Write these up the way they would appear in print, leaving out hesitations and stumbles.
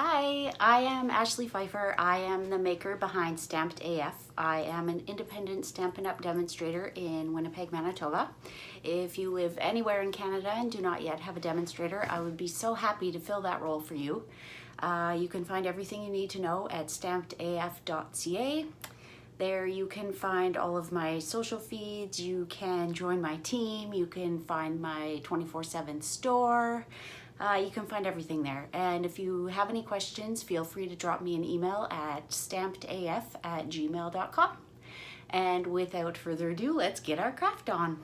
Hi, I am Ashley Pfeiffer. I am the maker behind Stamped AF. I am an independent Stampin' Up! Demonstrator in Winnipeg, Manitoba. If you live anywhere in Canada and do not yet have a demonstrator, I would be so happy to fill that role for you. You can find everything you need to know at stampedaf.ca. There you can find all of my social feeds, you can join my team, you can find my 24/7 store. You can find everything there. And if you have any questions, feel free to drop me an email at stampedaf@gmail.com. And without further ado, let's get our craft on.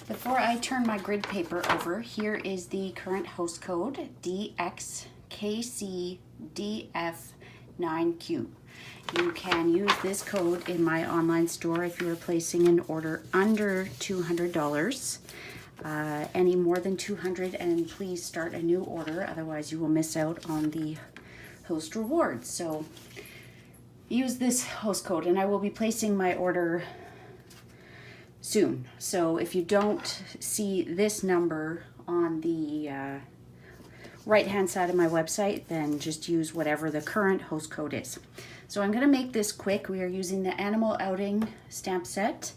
Before I turn my grid paper over, here is the current host code, DXKCDF9Q. You can use this code in my online store if you are placing an order under $200. Any more than 200, and please start a new order, otherwise you will miss out on the host rewards. So use this host code, and I will be placing my order soon. So if you don't see this number on the right hand side of my website, then just use whatever the current host code is. So I'm going to make this quick. We are using the Animal Outing stamp set.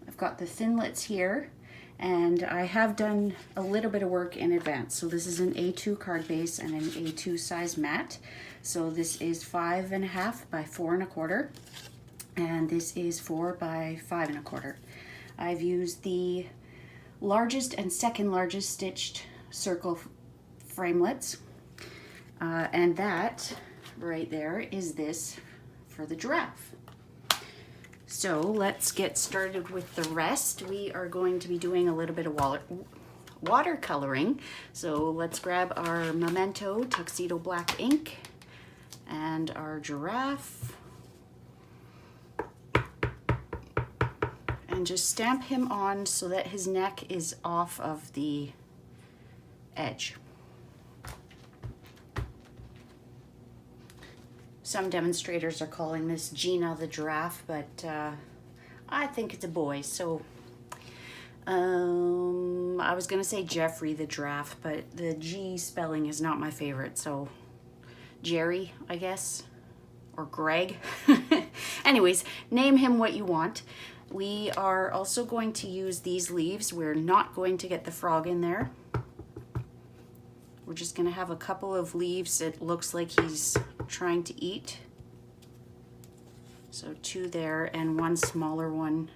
I've got the thinlits here, and I have done a little bit of work in advance. So this is an A2 card base and an A2 size mat. So this is 5.5 by 4 1/4, and this is 4 by 5 1/4. I've used the largest and second largest stitched circle framelits, and that right there is this for the giraffe. So let's get started with the rest. We are going to be doing a little bit of watercoloring. So let's grab our Memento Tuxedo Black ink and our giraffe and just stamp him on so that his neck is off of the edge. Some demonstrators are calling this Gina the giraffe, but I think it's a boy. So I was gonna say Jeffrey the giraffe, but the G spelling is not my favorite. So Jerry, I guess, or Greg. Anyways, name him what you want. We are also going to use these leaves. We're not going to get the frog in there. We're just gonna have a couple of leaves. It looks like he's trying to eat. So 2 there and 1 smaller one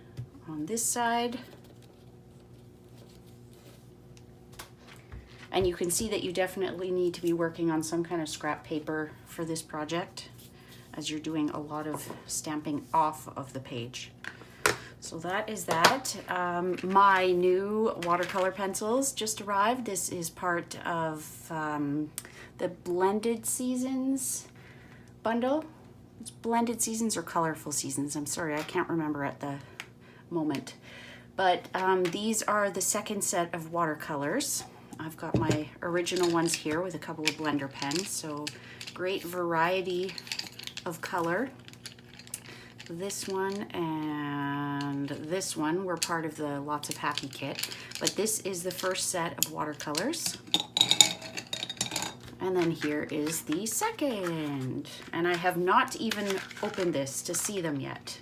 on this side. And you can see that you definitely need to be working on some kind of scrap paper for this project, as you're doing a lot of stamping off of the page. So that is that. My new watercolor pencils just arrived. This is part of the Blended Seasons bundle. It's Blended Seasons or Colorful Seasons. I'm sorry, I can't remember at the moment. But these are the second set of watercolors. I've got my original ones here with a couple of blender pens. So great variety of color. This one and this one were part of the Lots of Happy kit, but this is the first set of watercolors. And then here is the second. And I have not even opened this to see them yet.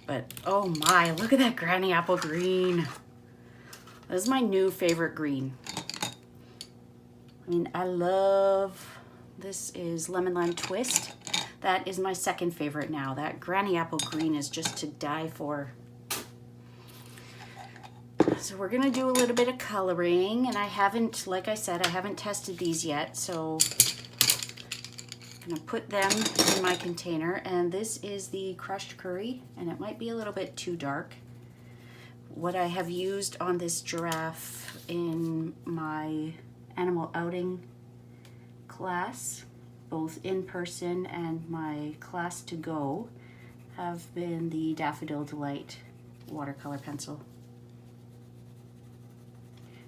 But oh my, look at that granny apple green. This is my new favorite green. I mean, I love, this is Lemon Lime Twist. That is my second favorite now. That granny apple green is just to die for. So we're gonna do a little bit of coloring, and I haven't, like I said, I haven't tested these yet, so I'm gonna put them in my container. And this is the crushed curry, and it might be a little bit too dark. What I have used on this giraffe in my Animal Outing class, both in person and my class to go, have been the Daffodil Delight watercolor pencil.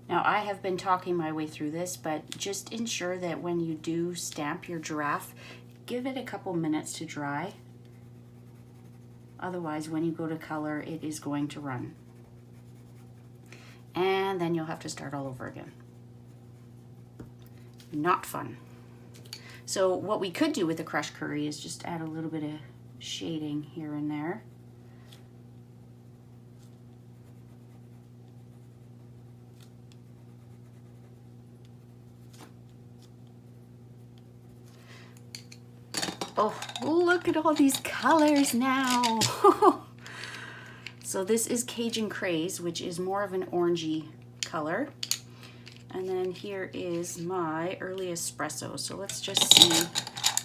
Now I have been talking my way through this, but just ensure that when you do stamp your giraffe, give it a couple minutes to dry. Otherwise, when you go to color, it is going to run. And then you'll have to start all over again. not fun. So what we could do with the crushed curry is just add a little bit of shading here and there. Oh, look at all these colors now. So this is Cajun Craze, which is more of an orangey color. And then here is my early espresso. So let's just see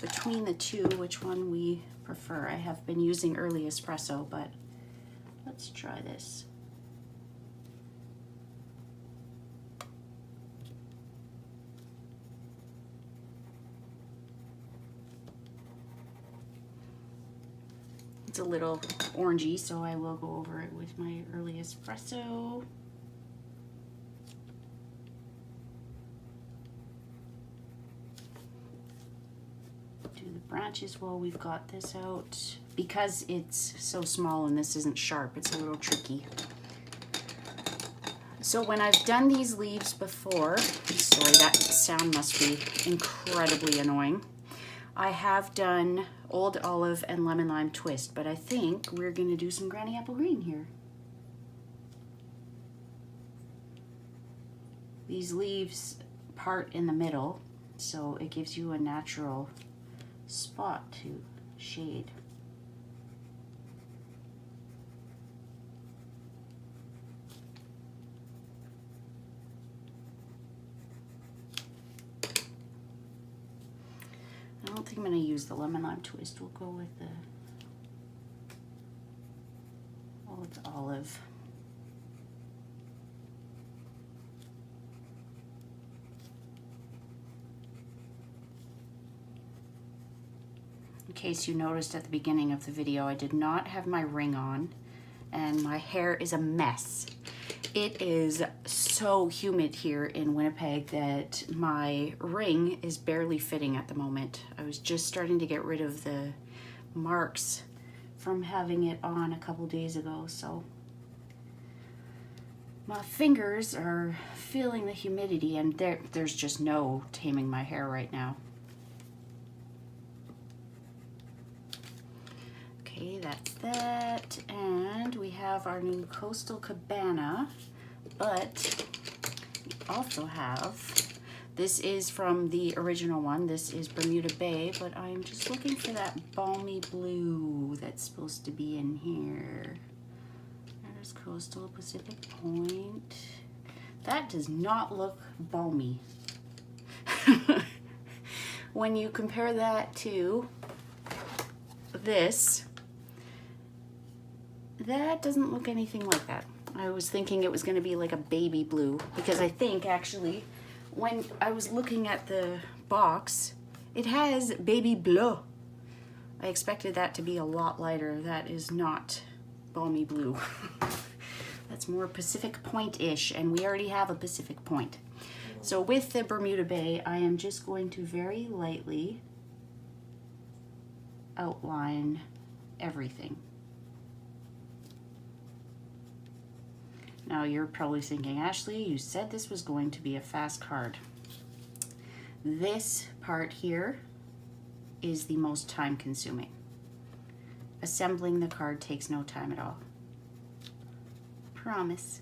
between the two which one we prefer. I have been using early espresso, but let's try this. It's a little orangey, so I will go over it with my early espresso. Do the branches while we've got this out. Because it's so small and this isn't sharp, it's a little tricky. So when I've done these leaves before, sorry, that sound must be incredibly annoying. I have done Old Olive and Lemon Lime Twist, but I think we're going to do some Granny Apple Green here. These leaves part in the middle, so it gives you a natural spot to shade. I don't think I'm going to use the Lemon Lime Twist. We'll go with the Old Olive. In case you noticed at the beginning of the video, I did not have my ring on and my hair is a mess. It is so humid here in Winnipeg that my ring is barely fitting at the moment. I was just starting to get rid of the marks from having it on a couple days ago, so my fingers are feeling the humidity and there's just no taming my hair right now. Okay, that's that, and we have our new Coastal Cabana, but we also have, this is from the original one, this is Bermuda Bay, but I'm just looking for that balmy blue that's supposed to be in here. There's Coastal Pacific Point. That does not look balmy. When you compare that to this, that doesn't look anything like that. I was thinking it was going to be like a baby blue, because I think actually when I was looking at the box, it has baby bleu. I expected that to be a lot lighter. That is not balmy blue. That's more Pacific Point-ish, and we already have a Pacific Point. So with the Bermuda Bay, I am just going to very lightly outline everything. Now you're probably thinking, Ashley, you said this was going to be a fast card. This part here is the most time consuming. Assembling the card takes no time at all. Promise.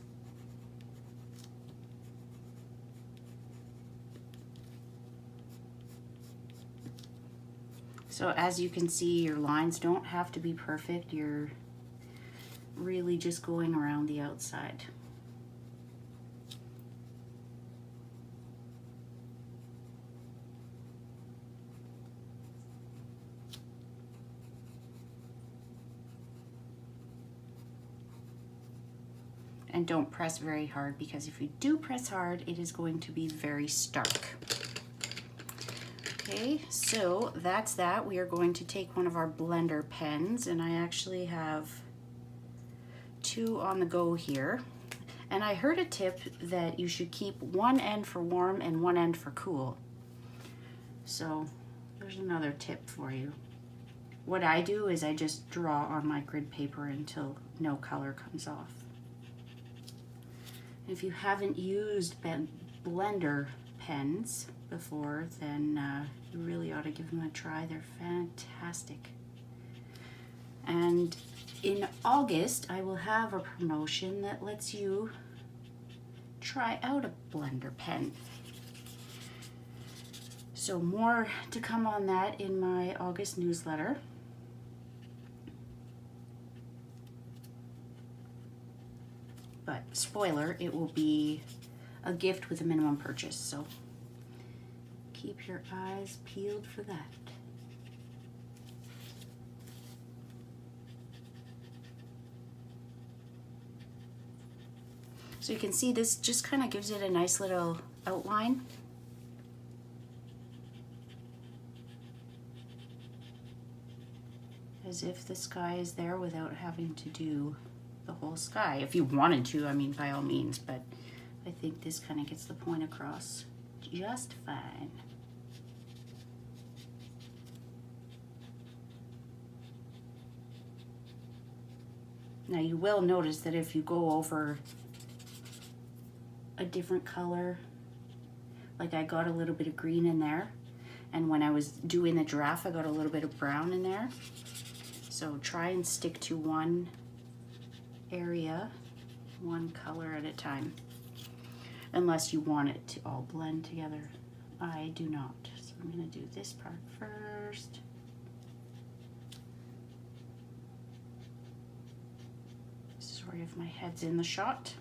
So as you can see, your lines don't have to be perfect. You're really just going around the outside. And don't press very hard, because if you do press hard, it is going to be very stark. Okay, so that's that. We are going to take one of our blender pens, and I actually have two on the go here. And I heard a tip that you should keep one end for warm and one end for cool. So there's another tip for you. What I do is I just draw on my grid paper until no color comes off. If you haven't used blender pens before, then you really ought to give them a try. They're fantastic. And in August, I will have a promotion that lets you try out a blender pen. So more to come on that in my August newsletter. But spoiler, it will be a gift with a minimum purchase, so keep your eyes peeled for that. So you can see this just kind of gives it a nice little outline. As if the sky is there without having to do the whole sky. If you wanted to, I mean, by all means, but I think this kind of gets the point across just fine. Now you will notice that if you go over a different color, like I got a little bit of green in there, and when I was doing the giraffe, I got a little bit of brown in there. So try and stick to one area, one color at a time, unless you want it to all blend together. I do not. So I'm going to do this part first. Sorry if my head's in the shot.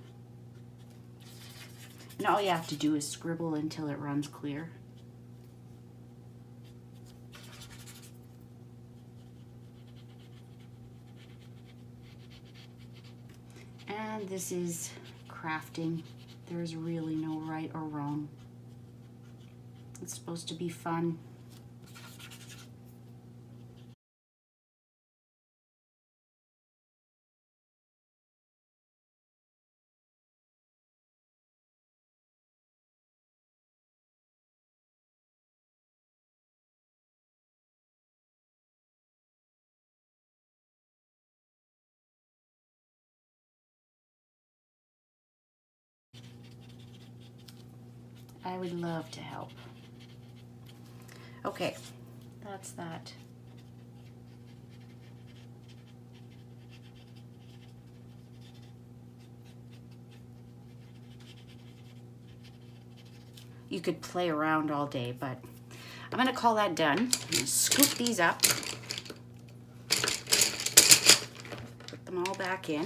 And all you have to do is scribble until it runs clear. And this is crafting. There's really no right or wrong. It's supposed to be fun. I would love to help. Okay, that's that. You could play around all day, but I'm gonna call that done. I'm gonna scoop these up, put them all back in.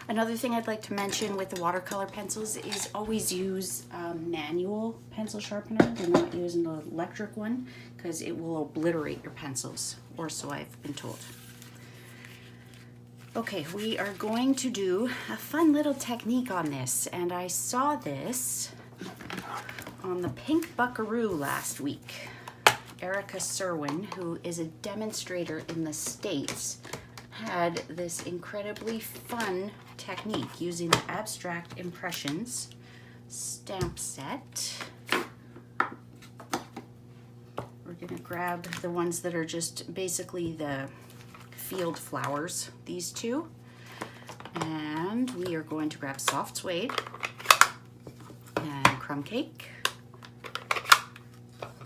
Another thing I'd like to mention with the watercolor pencils is always use manual pencil sharpener. Do not use an electric one because it will obliterate your pencils, or so I've been told. Okay, we are going to do a fun little technique on this, and I saw this on the Pink Buckaroo last week. Erica Serwin, who is a demonstrator in the States, had this incredibly fun technique using the Abstract Impressions stamp set. We're gonna grab the ones that are just basically the field flowers, these two, and we are going to grab soft suede and crumb cake,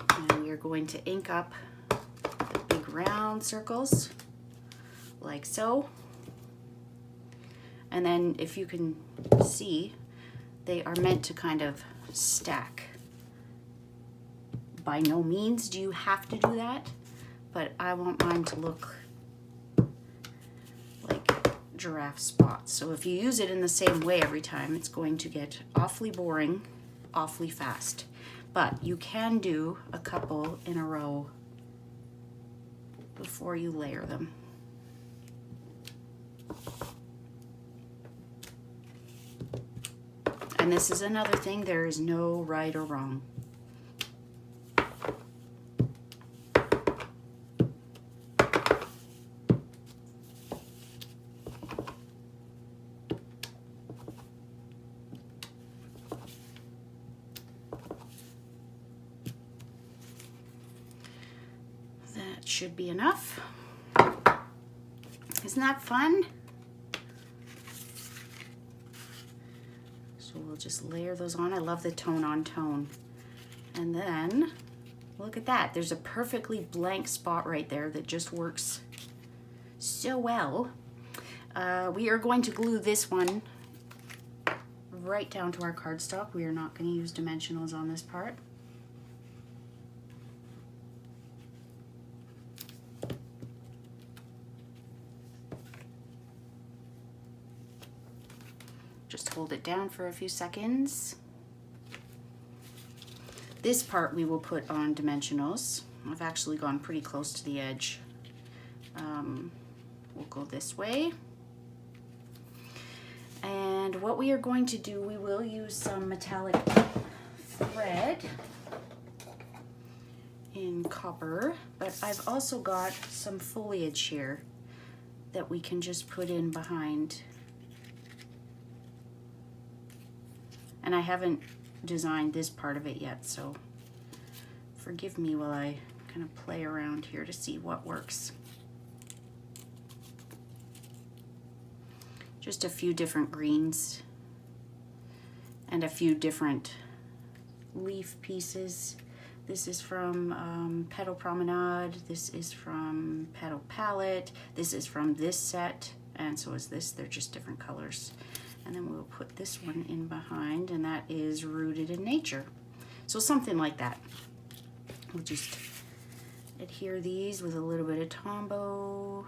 and we are going to ink up the big round circles like so. And then if you can see, they are meant to kind of stack. By no means do you have to do that, but I want mine to look like giraffe spots. So if you use it in the same way every time, it's going to get awfully boring, awfully fast. But you can do a couple in a row before you layer them. And this is another thing, there is no right or wrong. That should be enough. Isn't that fun? So we'll just layer those on. I love the tone on tone. And then, look at that. There's a perfectly blank spot right there that just works so well. We are going to glue this one right down to our cardstock. We are not going to use dimensionals on this part. Just hold it down for a few seconds. This part we will put on dimensionals. I've actually gone pretty close to the edge. We'll go this way. And what we are going to do, we will use some metallic thread in copper, but I've also got some foliage here that we can just put in behind. And I haven't designed this part of it yet, so forgive me while I kind of play around here to see what works. Just a few different greens and a few different leaf pieces. This is from Petal Promenade, this is from Petal Palette, this is from this set, and so is this. They're just different colors. And then we'll put this one in behind, and that is Rooted in Nature. So something like that. We'll just adhere these with a little bit of Tombow.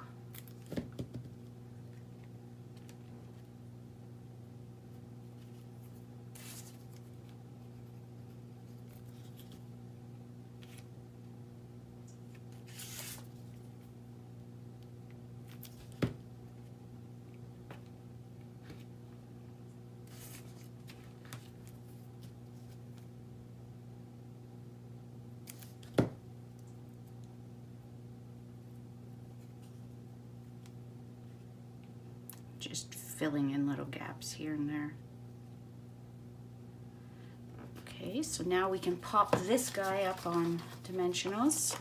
Just filling in little gaps here and there. Okay, so now we can pop this guy up on dimensionals.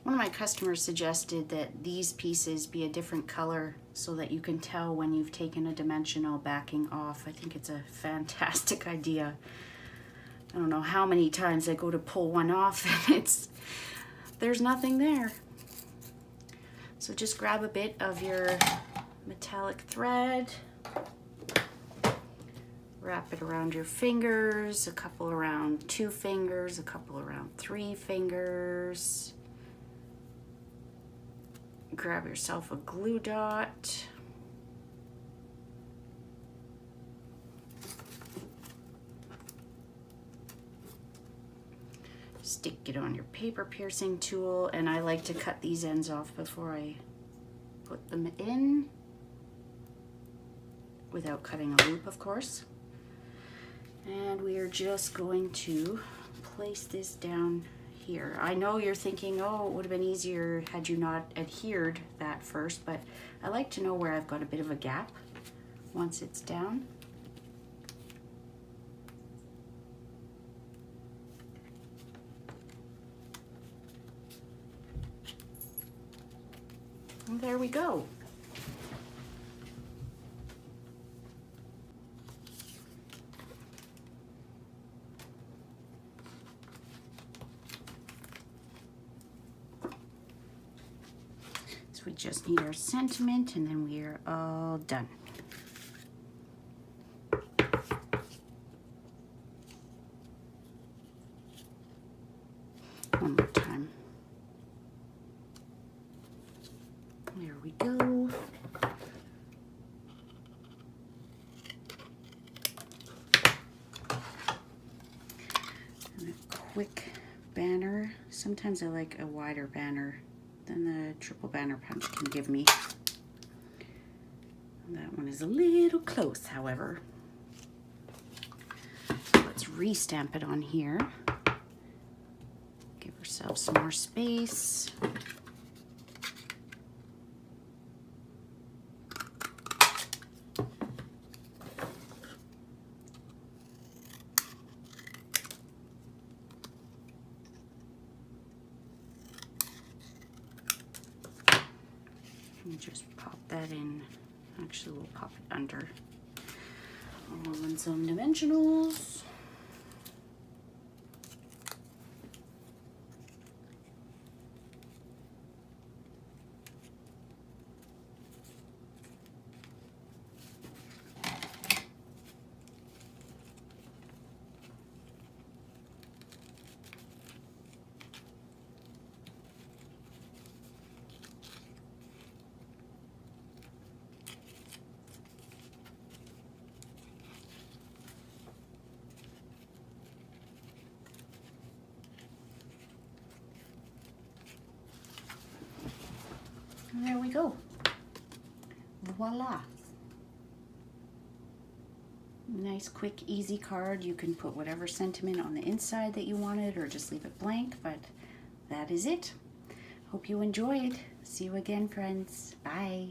One of my customers suggested that these pieces be a different color so that you can tell when you've taken a dimensional backing off. I think it's a fantastic idea. I don't know how many times I go to pull one off and there's nothing there. So just grab a bit of your metallic thread, wrap it around your fingers, a couple around 2 fingers, a couple around 3 fingers. Grab yourself a glue dot. Stick it on your paper piercing tool, and I like to cut these ends off before I put them in, without cutting a loop, of course. And we are just going to place this down here. I know you're thinking, oh, it would have been easier had you not adhered that first, but I like to know where I've got a bit of a gap once it's down. And there we go. We just need our sentiment, and then we are all done. One more time. There we go. And a quick banner. Sometimes I like a wider banner than the triple banner punch can give me. That one is a little close, however. So let's re-stamp it on here. Give ourselves some more space. And just pop that in. Actually, we'll pop it under. On some dimensionals. And there we go. Voila. Nice, quick, easy card. You can put whatever sentiment on the inside that you wanted or just leave it blank, but that is it. Hope you enjoyed. See you again, friends. Bye.